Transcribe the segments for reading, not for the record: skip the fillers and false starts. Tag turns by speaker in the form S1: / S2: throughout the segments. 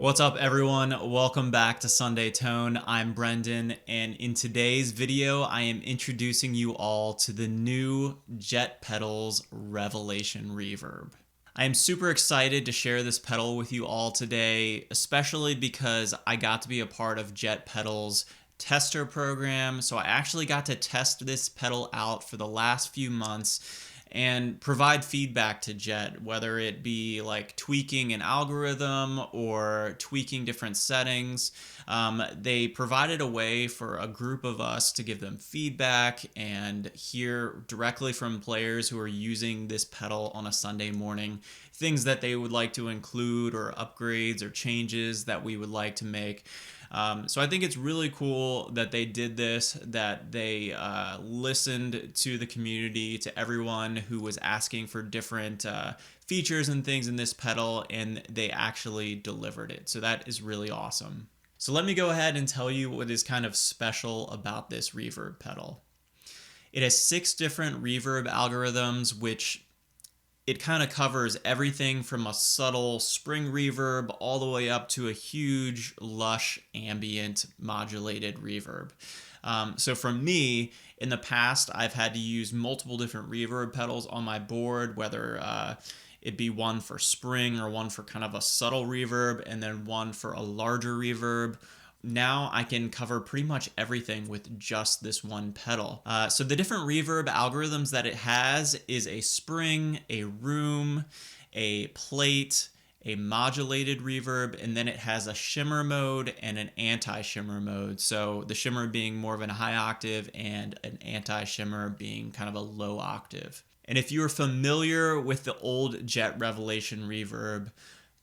S1: What's up everyone? Welcome back to Sunday Tone. I'm Brendan, and in today's video I am introducing you all to the new Jet Pedals Revelation Reverb. I am super excited to share this pedal with you all today, especially because I got to be a part of Jet Pedals tester program. So I actually got to test this pedal out for the last few months and provide feedback to Jet, whether it be like tweaking an algorithm or tweaking different settings. They provided a way for a group of us to give them feedback and hear directly from players who are using this pedal on a Sunday morning, things that they would like to include or upgrades or changes that we would like to make. So I think it's really cool that they did this, that they listened to the community, to everyone who was asking for different features and things in this pedal, and they actually delivered it. So that is really awesome. So let me go ahead and tell you what is kind of special about this reverb pedal. It has 6 different reverb algorithms, which it kind of covers everything from a subtle spring reverb all the way up to a huge, lush, ambient, modulated reverb. So for me, in the past, I've had to use multiple different reverb pedals on my board, whether it be one for spring or one for kind of a subtle reverb and then one for a larger reverb. Now I can cover pretty much everything with just this one pedal. So the different reverb algorithms that it has is a spring, a room, a plate, a modulated reverb, and then it has a shimmer mode and an anti-shimmer mode. So the shimmer being more of a high octave and an anti-shimmer being kind of a low octave. And if you're familiar with the old Jet Revelation reverb,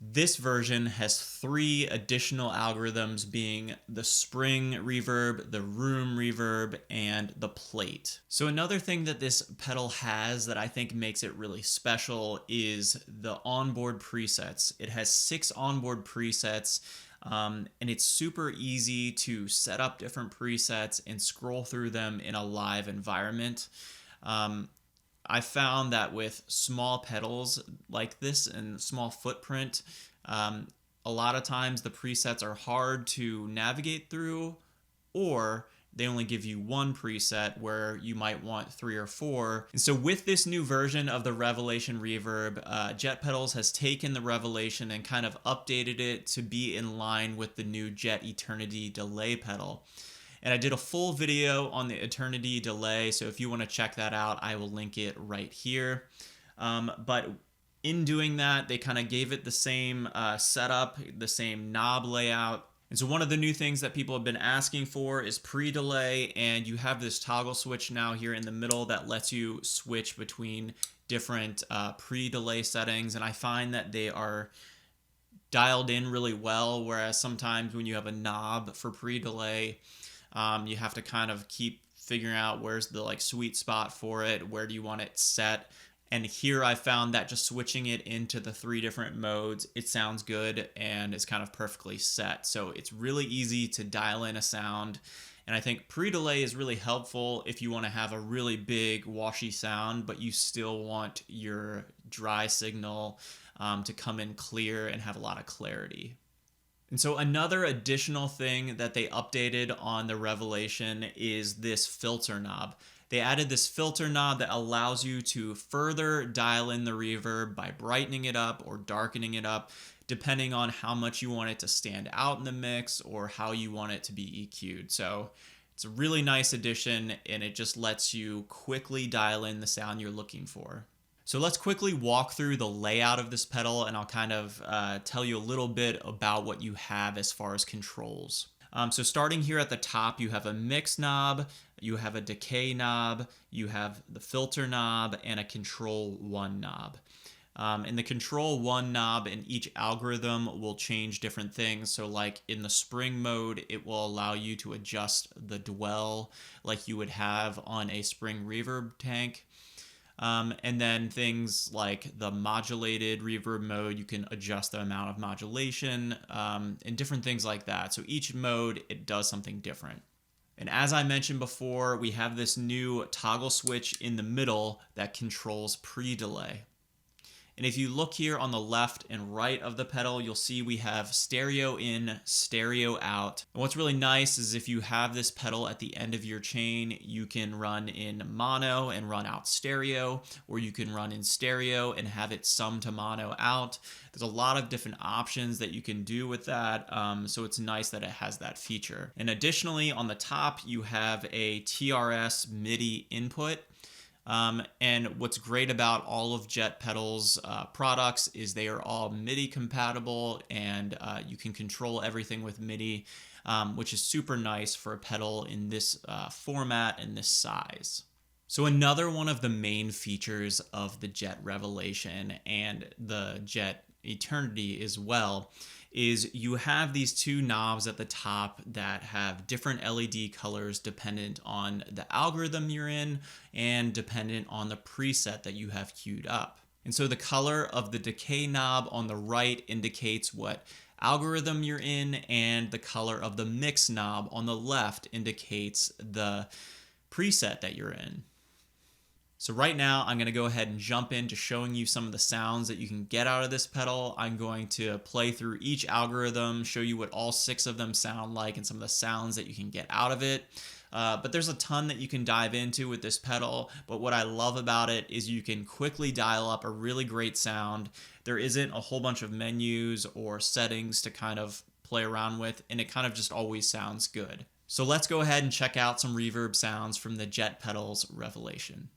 S1: this version has 3 additional algorithms, being the spring reverb, the room reverb, and the plate. So another thing that this pedal has that I think makes it really special is the onboard presets. It has 6 onboard presets, and it's super easy to set up different presets and scroll through them in a live environment. I found that with small pedals like this and small footprint, a lot of times the presets are hard to navigate through, or they only give you one preset where you might want 3 or 4. And so with this new version of the Revelation Reverb, Jet Pedals has taken the Revelation and kind of updated it to be in line with the new Jet Eternity delay pedal. And I did a full video on the Eternity delay, so if you want to check that out, I will link it right here. But in doing that, they kind of gave it the same setup, the same knob layout. And so one of the new things that people have been asking for is pre-delay, and you have this toggle switch now here in the middle that lets you switch between different pre-delay settings, and I find that they are dialed in really well, whereas sometimes when you have a knob for pre-delay, you have to kind of keep figuring out where's the sweet spot for it, where do you want it set. And here I found that just switching it into the 3 different modes, it sounds good and it's kind of perfectly set. So it's really easy to dial in a sound. And I think pre-delay is really helpful if you want to have a really big washy sound, but you still want your dry signal to come in clear and have a lot of clarity. And so another additional thing that they updated on the Revelation is this filter knob. They added this filter knob that allows you to further dial in the reverb by brightening it up or darkening it up, depending on how much you want it to stand out in the mix or how you want it to be EQ'd. So it's a really nice addition, and it just lets you quickly dial in the sound you're looking for. So let's quickly walk through the layout of this pedal, and I'll kind of tell you a little bit about what you have as far as controls. So starting here at the top, you have a mix knob, you have a decay knob, you have the filter knob, and a control 1 knob. And the control 1 knob in each algorithm will change different things. So like in the spring mode, it will allow you to adjust the dwell like you would have on a spring reverb tank. And then things like the modulated reverb mode, you can adjust the amount of modulation and different things like that. So each mode, it does something different. And as I mentioned before, we have this new toggle switch in the middle that controls pre-delay. And if you look here on the left and right of the pedal, you'll see we have stereo in, stereo out. And what's really nice is if you have this pedal at the end of your chain, you can run in mono and run out stereo, or you can run in stereo and have it sum to mono out. There's a lot of different options that you can do with that, so it's nice that it has that feature. And additionally, on the top, you have a TRS MIDI input. And what's great about all of Jet Pedals products is they are all MIDI compatible, and you can control everything with MIDI, which is super nice for a pedal in this format and this size. So another one of the main features of the Jet Revelation and the Jet Eternity as well is you have these two knobs at the top that have different LED colors dependent on the algorithm you're in and dependent on the preset that you have queued up. And so the color of the decay knob on the right indicates what algorithm you're in, and the color of the mix knob on the left indicates the preset that you're in. So right now, I'm going to go ahead and jump into showing you some of the sounds that you can get out of this pedal. I'm going to play through each algorithm, show you what all 6 of them sound like and some of the sounds that you can get out of it. But there's a ton that you can dive into with this pedal, but what I love about it is you can quickly dial up a really great sound. There isn't a whole bunch of menus or settings to kind of play around with, and it kind of just always sounds good. So let's go ahead and check out some reverb sounds from the Jet Pedals Revelation.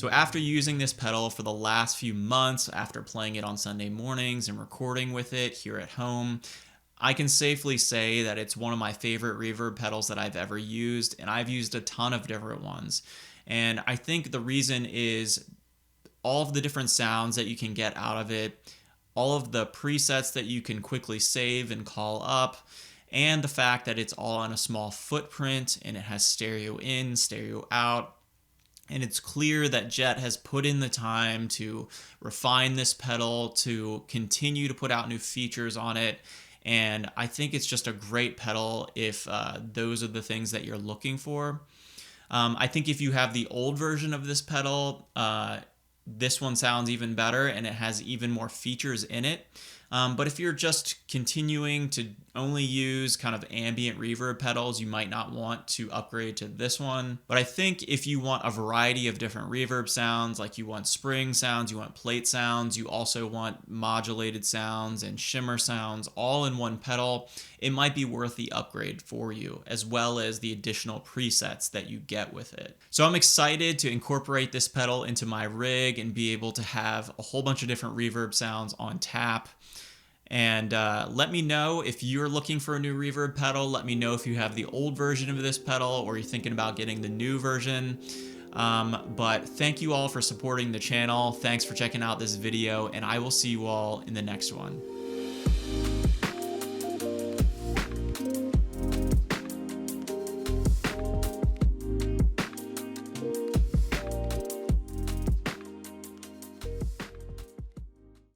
S1: So after using this pedal for the last few months, after playing it on Sunday mornings and recording with it here at home, I can safely say that it's one of my favorite reverb pedals that I've ever used, and I've used a ton of different ones. And I think the reason is all of the different sounds that you can get out of it, all of the presets that you can quickly save and call up, and the fact that it's all on a small footprint and it has stereo in, stereo out. And it's clear that Jet has put in the time to refine this pedal, to continue to put out new features on it. And I think it's just a great pedal if those are the things that you're looking for. I think if you have the old version of this pedal, this one sounds even better and it has even more features in it. But if you're just continuing to only use kind of ambient reverb pedals, you might not want to upgrade to this one. But I think if you want a variety of different reverb sounds, like you want spring sounds, you want plate sounds, you also want modulated sounds and shimmer sounds all in one pedal, it might be worth the upgrade for you, as well as the additional presets that you get with it. So I'm excited to incorporate this pedal into my rig and be able to have a whole bunch of different reverb sounds on tap. And let me know if you're looking for a new reverb pedal. Let me know if you have the old version of this pedal or you're thinking about getting the new version. But thank you all for supporting the channel. Thanks for checking out this video, and I will see you all in the next one.